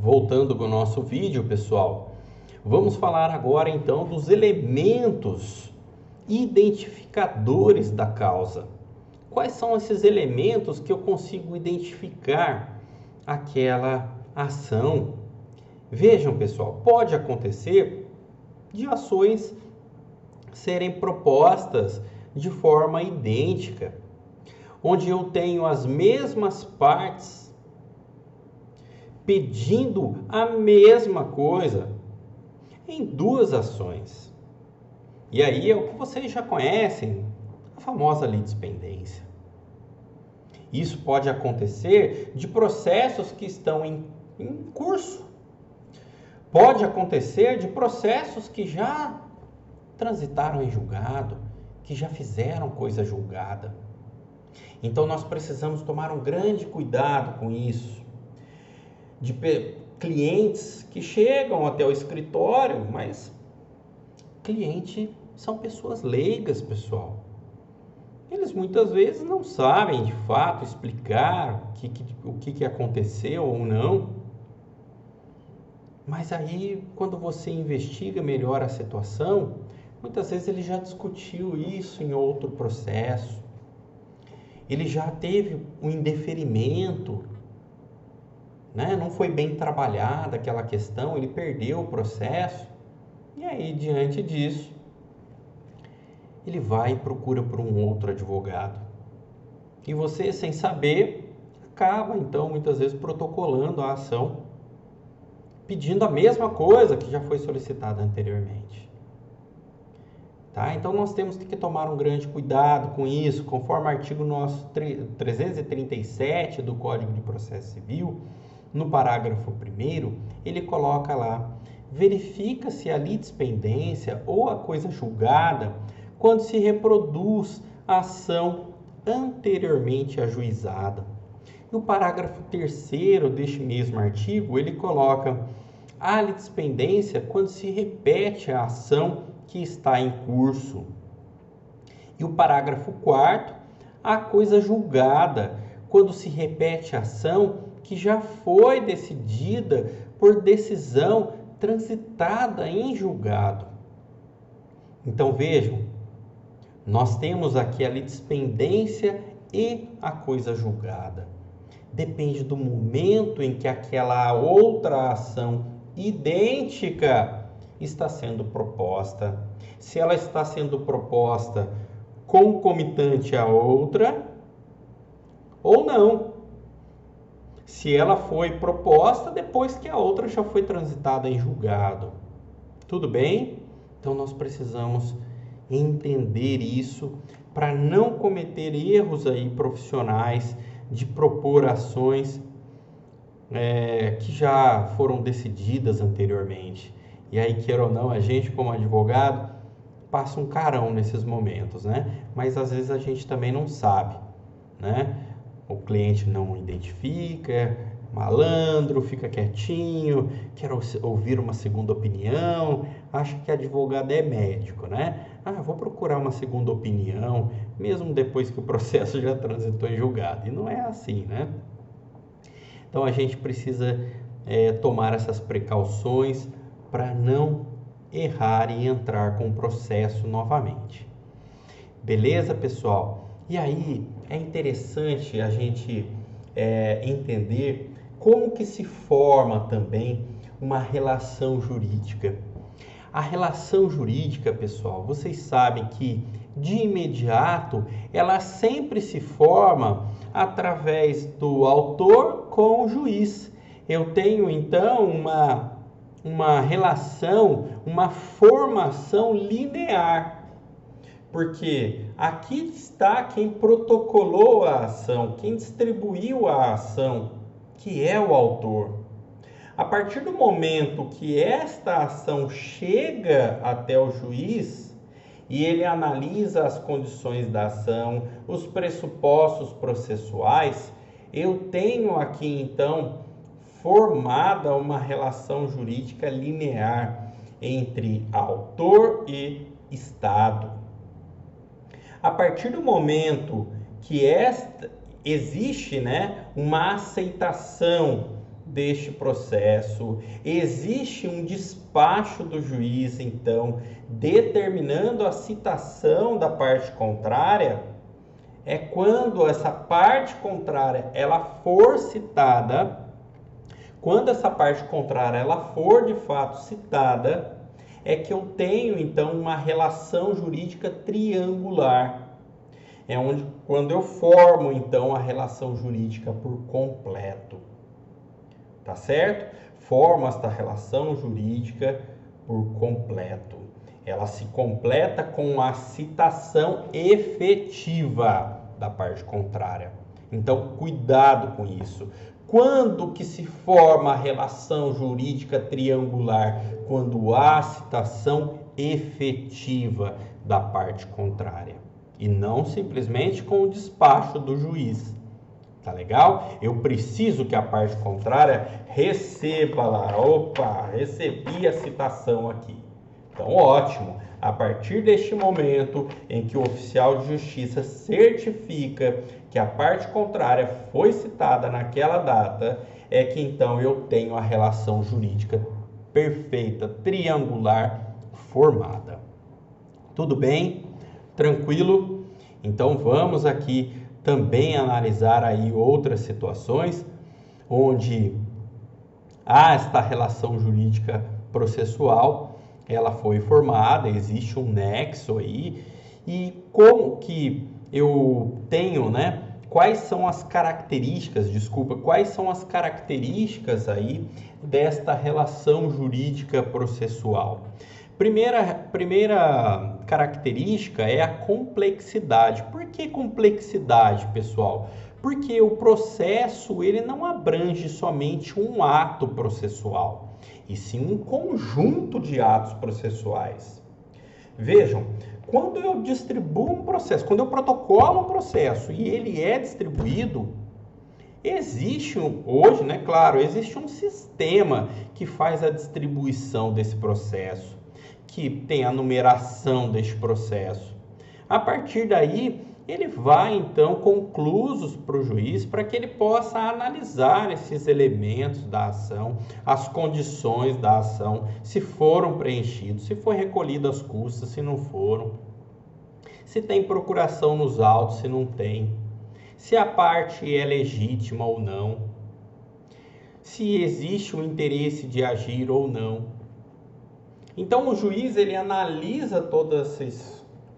Voltando para o nosso vídeo, pessoal, vamos falar agora então dos elementos identificadores da causa. Quais são esses elementos que eu consigo identificar aquela ação? Vejam, pessoal, pode acontecer de ações serem propostas de forma idêntica, onde eu tenho as mesmas partes pedindo a mesma coisa em duas ações. E aí é o que vocês já conhecem, a famosa litispendência. Isso pode acontecer de processos que estão em curso. Pode acontecer de processos que já transitaram em julgado, que já fizeram coisa julgada. Então nós precisamos tomar um grande cuidado com isso. De clientes que chegam até o escritório, mas cliente são pessoas leigas, pessoal. Eles muitas vezes não sabem de fato explicar o que aconteceu ou não. Mas aí, quando você investiga melhor a situação, muitas vezes ele já discutiu isso em outro processo. Ele já teve um indeferimento, né? Não foi bem trabalhada aquela questão, ele perdeu o processo. E aí, diante disso, ele vai e procura por um outro advogado. E você, sem saber, acaba, então, muitas vezes protocolando a ação, pedindo a mesma coisa que já foi solicitada anteriormente. Tá? Então, nós temos que tomar um grande cuidado com isso, conforme o artigo nosso 337 do Código de Processo Civil, no parágrafo 1º, ele coloca lá: verifica-se a litispendência ou a coisa julgada quando se reproduz a ação anteriormente ajuizada. E o parágrafo 3º deste mesmo artigo, ele coloca: a litispendência quando se repete a ação que está em curso. E o parágrafo 4º, a coisa julgada quando se repete a ação que já foi decidida por decisão transitada em julgado. Então vejam, nós temos aqui a litispendência e a coisa julgada. Depende do momento em que aquela outra ação idêntica está sendo proposta. Se ela está sendo proposta concomitante à outra ou não. Se ela foi proposta depois que a outra já foi transitada em julgado. Tudo bem? Então nós precisamos entender isso para não cometer erros aí profissionais de propor ações que já foram decididas anteriormente. E aí, queira ou não, a gente como advogado passa um carão nesses momentos, né? Mas às vezes a gente também não sabe, né? O cliente não identifica, malandro, fica quietinho, quer ouvir uma segunda opinião, acha que advogado é médico, né? Vou procurar uma segunda opinião, mesmo depois que o processo já transitou em julgado. E não é assim, né? Então a gente precisa tomar essas precauções para não errar e entrar com o processo novamente. Beleza, pessoal? E aí é interessante a gente entender como que se forma também uma relação jurídica. A relação jurídica, pessoal, vocês sabem que de imediato ela sempre se forma através do autor com o juiz. Eu tenho então uma relação, uma formação linear. Porque aqui está quem protocolou a ação, quem distribuiu a ação, que é o autor. A partir do momento que esta ação chega até o juiz e ele analisa as condições da ação, os pressupostos processuais, eu tenho aqui então formada uma relação jurídica linear entre autor e Estado. A partir do momento que existe, né, uma aceitação deste processo, existe um despacho do juiz, então, determinando a citação da parte contrária, é quando essa parte contrária ela for citada, quando essa parte contrária ela for de fato citada, é que eu tenho então uma relação jurídica triangular. É onde, quando eu formo então a relação jurídica por completo, tá certo? Formo esta relação jurídica por completo. Ela se completa com a citação efetiva da parte contrária. Então, cuidado com isso. Quando que se forma a relação jurídica triangular? Quando há citação efetiva da parte contrária. E não simplesmente com o despacho do juiz. Tá legal? Eu preciso que a parte contrária receba lá. Opa, recebi a citação aqui. Então, ótimo. A partir deste momento em que o oficial de justiça certifica que a parte contrária foi citada naquela data, é que então eu tenho a relação jurídica perfeita, triangular, formada. Tudo bem? Tranquilo? Então vamos aqui também analisar aí outras situações onde há esta relação jurídica processual, ela foi formada, existe um nexo aí, e como que eu tenho, né? Quais são as características aí desta relação jurídica processual? Primeira característica é a complexidade. Por que complexidade, pessoal? Porque o processo ele não abrange somente um ato processual, e sim um conjunto de atos processuais. Vejam, quando eu distribuo um processo, quando eu protocolo um processo e ele é distribuído, existe hoje, né, claro, existe um sistema que faz a distribuição desse processo, que tem a numeração deste processo. A partir daí, ele vai então conclusos para o juiz para que ele possa analisar esses elementos da ação, as condições da ação, se foram preenchidos, se foi recolhido as custas, se não foram, se tem procuração nos autos, se não tem, se a parte é legítima ou não, se existe um interesse de agir ou não. Então o juiz ele analisa todas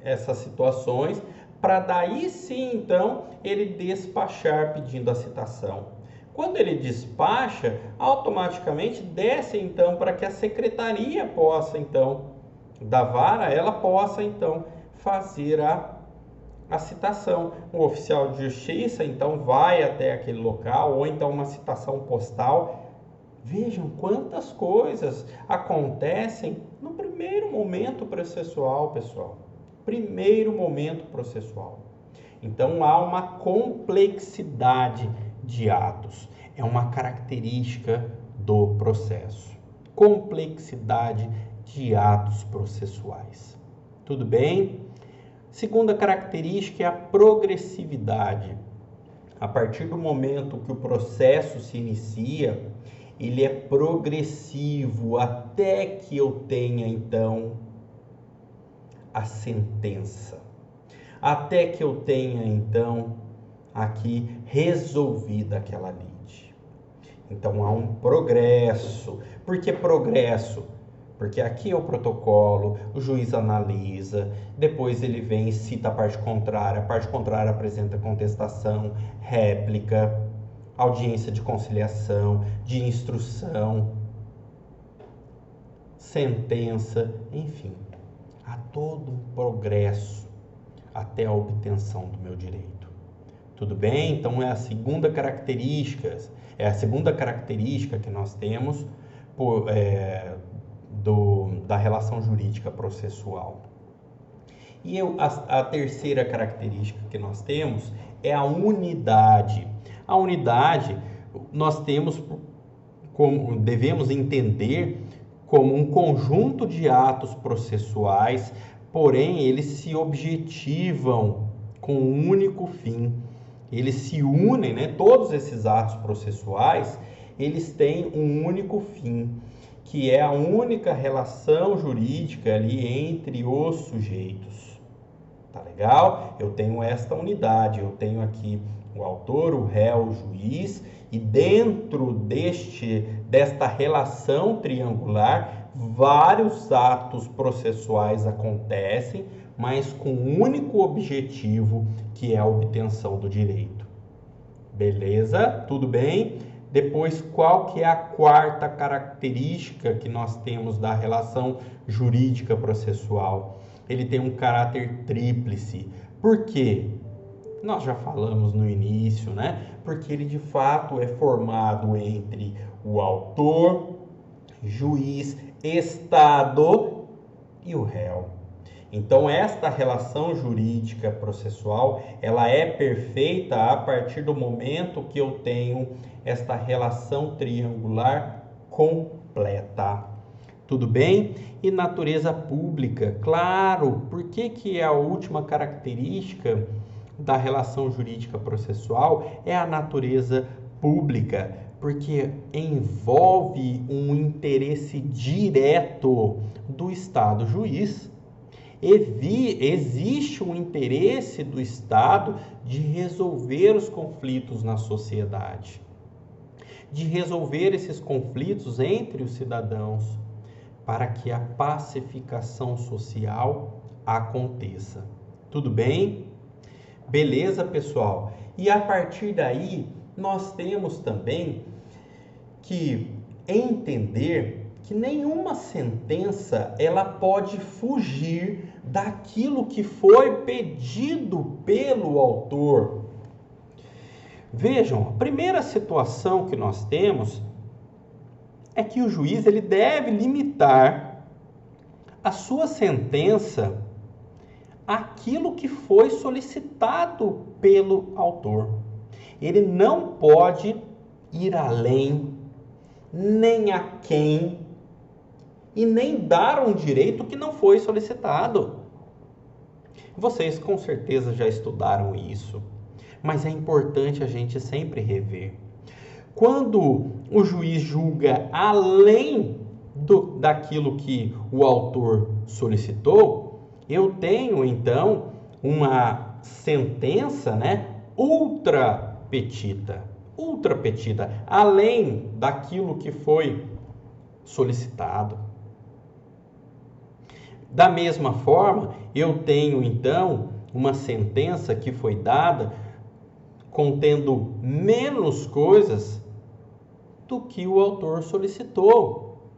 essas situações para daí sim então ele despachar pedindo a citação. Quando ele despacha, automaticamente desce então para que a secretaria possa então da vara, ela possa então fazer a citação. O oficial de justiça então vai até aquele local ou então uma citação postal. Vejam quantas coisas acontecem no primeiro momento processual, pessoal. Primeiro momento processual. Então, há uma complexidade de atos. É uma característica do processo. Complexidade de atos processuais. Tudo bem? Segunda característica é a progressividade. A partir do momento que o processo se inicia, ele é progressivo até que eu tenha então a sentença, até que eu tenha então aqui resolvida aquela lide. Então há um progresso. Por que progresso? Porque aqui é o protocolo, o juiz analisa, depois ele vem e cita a parte contrária apresenta contestação, réplica, audiência de conciliação, de instrução, sentença, enfim, há todo um progresso até a obtenção do meu direito. Tudo bem? Então é a segunda característica que nós temos da relação jurídica processual. E a terceira característica que nós temos é a unidade. A unidade nós devemos entender como um conjunto de atos processuais, porém eles se objetivam com um único fim. Eles se unem, né? Todos esses atos processuais, eles têm um único fim, que é a única relação jurídica ali entre os sujeitos. Tá legal? Eu tenho esta unidade, eu tenho aqui o autor, o réu, o juiz, e dentro desta relação triangular, vários atos processuais acontecem, mas com um único objetivo, que é a obtenção do direito. Beleza? Tudo bem? Depois, qual que é a quarta característica que nós temos da relação jurídica processual? Ele tem um caráter tríplice. Por quê? Nós já falamos no início, né? Porque ele de fato é formado entre o autor, juiz, Estado e o réu. Então, esta relação jurídica processual, ela é perfeita a partir do momento que eu tenho esta relação triangular completa. Tudo bem? E natureza pública, claro, por que é a última característica da relação jurídica processual é a natureza pública, porque envolve um interesse direto do Estado juiz. Existe um interesse do Estado de resolver os conflitos na sociedade, de resolver esses conflitos entre os cidadãos, para que a pacificação social aconteça. Tudo bem? Beleza, pessoal? E a partir daí, nós temos também que entender que nenhuma sentença ela pode fugir daquilo que foi pedido pelo autor. Vejam, a primeira situação que nós temos é que o juiz ele deve limitar a sua sentença àquilo que foi solicitado pelo autor. Ele não pode ir além, nem aquém, e nem dar um direito que não foi solicitado. Vocês com certeza já estudaram isso, mas é importante a gente sempre rever. Quando o juiz julga além daquilo que o autor solicitou, eu tenho então uma sentença, ultra petita, além daquilo que foi solicitado. Da mesma forma, eu tenho então uma sentença que foi dada contendo menos coisas do que o autor solicitou.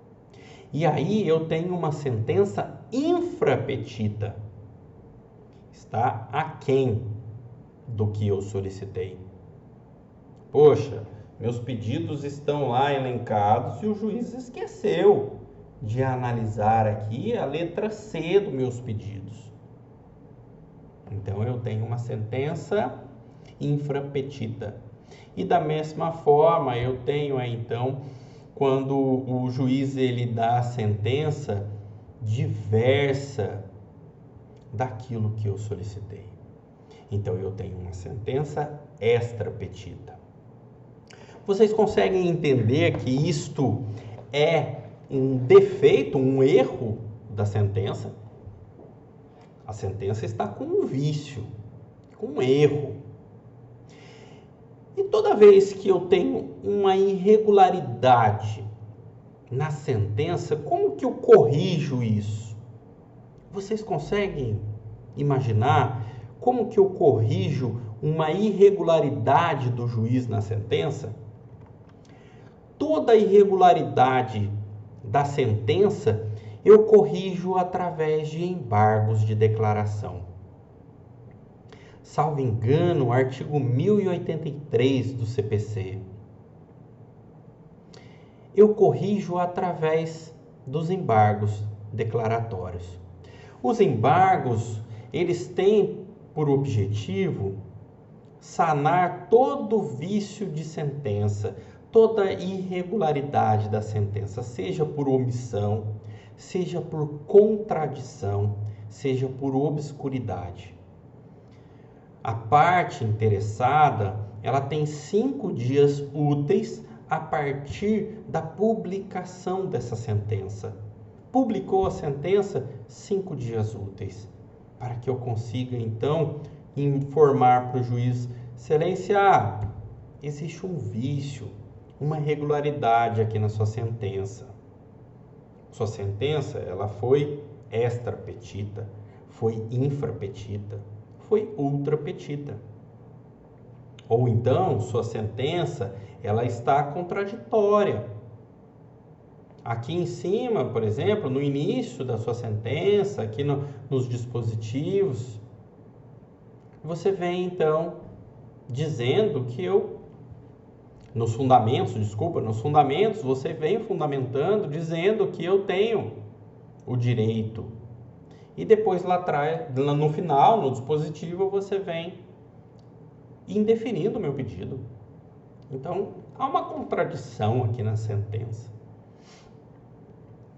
E aí eu tenho uma sentença infrapetita. Está aquém do que eu solicitei. Poxa, meus pedidos estão lá elencados e o juiz esqueceu de analisar aqui a letra C dos meus pedidos. Então eu tenho uma sentença infrapetita. E da mesma forma eu tenho então quando o juiz ele dá a sentença diversa daquilo que eu solicitei. Então eu tenho uma sentença extrapetita. Vocês conseguem entender que isto é um defeito, um erro da sentença? A sentença está com um vício, com um erro. E toda vez que eu tenho uma irregularidade na sentença, como que eu corrijo isso? Vocês conseguem imaginar como que eu corrijo uma irregularidade do juiz na sentença? Toda irregularidade da sentença eu corrijo através de embargos de declaração. Salvo engano, o artigo 1083 do CPC. Eu corrijo através dos embargos declaratórios. Os embargos, eles têm por objetivo sanar todo vício de sentença, toda irregularidade da sentença, seja por omissão, seja por contradição, seja por obscuridade. A parte interessada, ela tem 5 dias úteis a partir da publicação dessa sentença. Publicou a sentença 5 dias úteis, para que eu consiga então informar para o juiz: excelência, existe um vício, uma irregularidade aqui na sua sentença. Sua sentença, ela foi extra petita, foi infra petita, foi ultra petita. Ou então, sua sentença, ela está contraditória. Aqui em cima, por exemplo, no início da sua sentença, aqui nos dispositivos, você vem então dizendo que nos fundamentos, você vem fundamentando, dizendo que eu tenho o direito. E depois lá atrás, no final, no dispositivo, você vem indefinindo o meu pedido. Então, há uma contradição aqui na sentença.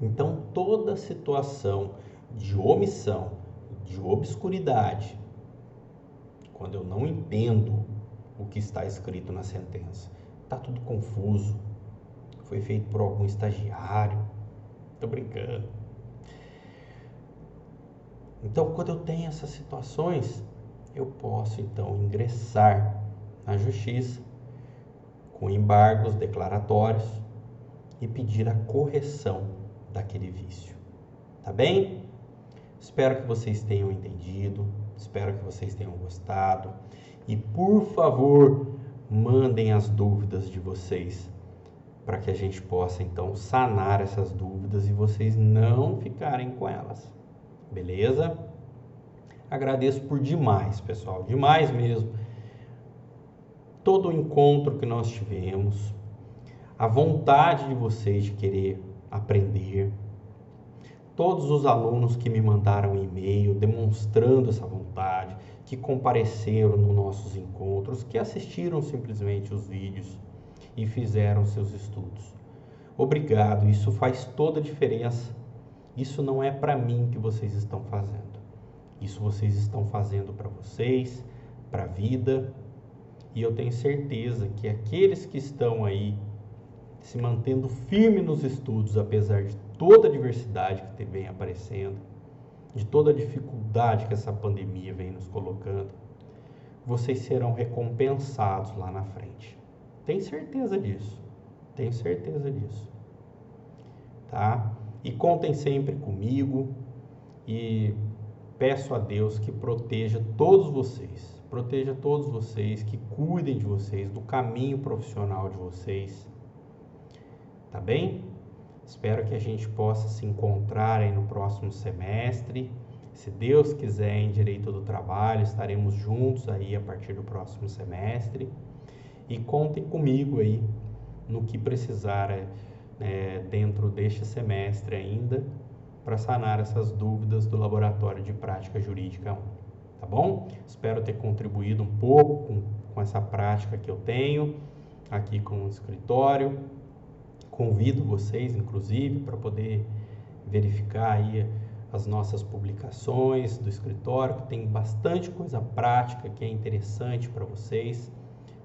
Então, toda situação de omissão, de obscuridade, quando eu não entendo o que está escrito na sentença, está tudo confuso, foi feito por algum estagiário, estou brincando. Então, quando eu tenho essas situações, eu posso então ingressar na justiça com embargos declaratórios e pedir a correção daquele vício. Tá bem? Espero que vocês tenham entendido, espero que vocês tenham gostado e, por favor, mandem as dúvidas de vocês para que a gente possa então sanar essas dúvidas e vocês não ficarem com elas. Beleza? Agradeço por demais, pessoal, demais mesmo, todo o encontro que nós tivemos, a vontade de vocês de querer aprender, todos os alunos que me mandaram e-mail demonstrando essa vontade, que compareceram nos nossos encontros, que assistiram simplesmente os vídeos e fizeram seus estudos. Obrigado, isso faz toda a diferença. Isso não é para mim que vocês estão fazendo. Isso vocês estão fazendo para vocês, para a vida. E eu tenho certeza que aqueles que estão aí se mantendo firme nos estudos, apesar de toda a diversidade que vem aparecendo, de toda a dificuldade que essa pandemia vem nos colocando, vocês serão recompensados lá na frente. Tenho certeza disso. Tenho certeza disso. Tá? E contem sempre comigo e peço a Deus que proteja todos vocês. Proteja todos vocês, que cuidem de vocês, do caminho profissional de vocês. Tá bem? Espero que a gente possa se encontrar aí no próximo semestre. Se Deus quiser, em Direito do Trabalho, estaremos juntos aí a partir do próximo semestre. E contem comigo aí no que precisar dentro deste semestre ainda, para sanar essas dúvidas do Laboratório de Prática Jurídica 1. Tá bom? Espero ter contribuído um pouco com essa prática que eu tenho aqui com o escritório. Convido vocês, inclusive, para poder verificar aí as nossas publicações do escritório, que tem bastante coisa prática que é interessante para vocês.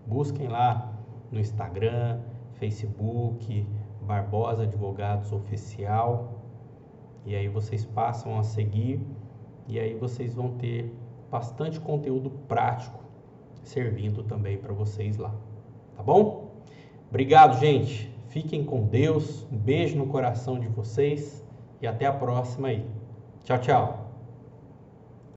Busquem lá no Instagram, Facebook, Barbosa Advogados Oficial, e aí vocês passam a seguir, e aí vocês vão ter bastante conteúdo prático servindo também para vocês lá, tá bom? Obrigado, gente! Fiquem com Deus, um beijo no coração de vocês e até a próxima aí. Tchau, tchau!